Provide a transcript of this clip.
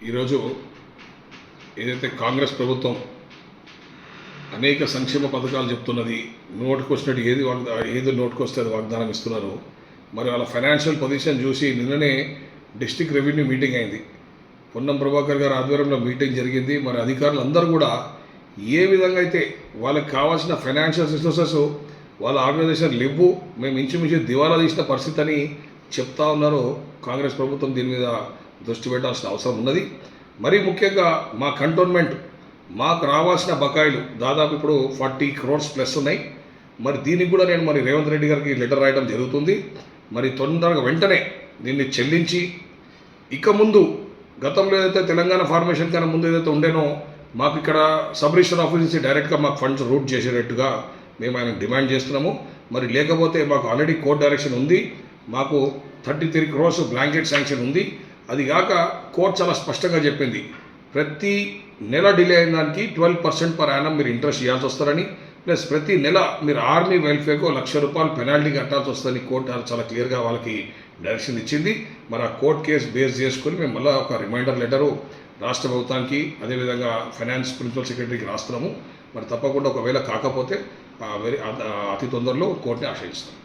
ఈరోజు ఏదైతే కాంగ్రెస్ ప్రభుత్వం అనేక సంక్షేమ పథకాలు చెప్తున్నది, నోటికి వచ్చినట్టు ఏది నోటికి వస్తే అది వాగ్దానం ఇస్తున్నారు. మరి వాళ్ళ ఫైనాన్షియల్ పొజిషన్ చూసి నిన్ననే డిస్ట్రిక్ట్ రెవెన్యూ మీటింగ్ అయింది. పొన్నం ప్రభాకర్ గారి ఆధ్వర్యంలో మీటింగ్ జరిగింది. మరి అధికారులు అందరూ కూడా ఏ విధంగా అయితే వాళ్ళకి కావాల్సిన ఫైనాన్షియల్ రిసోర్సెస్ వాళ్ళ ఆర్గనైజేషన్ లేవు, మేము ఇంచుమించు దివాలా తీసిన పరిస్థితి అని చెప్తా ఉన్నారు. కాంగ్రెస్ ప్రభుత్వం దీని మీద దృష్టి పెట్టాల్సిన అవసరం ఉన్నది. మరీ ముఖ్యంగా మా కంటోన్మెంట్ మాకు రావాల్సిన బకాయిలు దాదాపు ఇప్పుడు 40 crores ప్లస్ ఉన్నాయి. మరి దీనికి కూడా నేను రేవంత్ రెడ్డి గారికి లెటర్ రాయడం జరుగుతుంది. మరి తొందరగా వెంటనే దీన్ని చెల్లించి ఇక ముందు గతంలో ఏదైతే తెలంగాణ ఫార్మేషన్ కన్నా ముందు ఏదైతే ఉండేనో మాకు ఇక్కడ సబ్ రిజిస్టర్ ఆఫీస్ నుంచి డైరెక్ట్గా మాకు ఫండ్స్ రూట్ చేసేటట్టుగా మేము ఆయన డిమాండ్ చేస్తున్నాము. మరి లేకపోతే మాకు ఆల్రెడీ కోర్ట్ డైరెక్షన్ ఉంది, మాకు 33 crores బ్లాంకెట్ శాంక్షన్ ఉంది. అది కాక కోర్టు చాలా స్పష్టంగా చెప్పింది, ప్రతి నెల డిలే అయిన దానికి 12% పర్ యానం మీరు ఇంట్రెస్ట్ ఇవ్వాల్సి వస్తారని, ప్లస్ ప్రతి నెల మీరు ఆర్మీ వెల్ఫేర్కు ₹1,00,000 పెనాల్టీ కట్టాల్సి వస్తుందని కోర్టు చాలా క్లియర్గా వాళ్ళకి డైరెక్షన్ ఇచ్చింది. మరి ఆ కోర్ట్ కేసు బేస్ చేసుకొని మేము మళ్ళీ ఒక రిమైండర్ లెటరు రాష్ట్ర ప్రభుత్వానికి అదేవిధంగా ఫైనాన్స్ ప్రిన్సిపల్ సెక్రటరీకి రాస్తున్నాము. మరి తప్పకుండా ఒకవేళ కాకపోతే అతి తొందరలో కోర్టుని ఆశ్రయిస్తాం.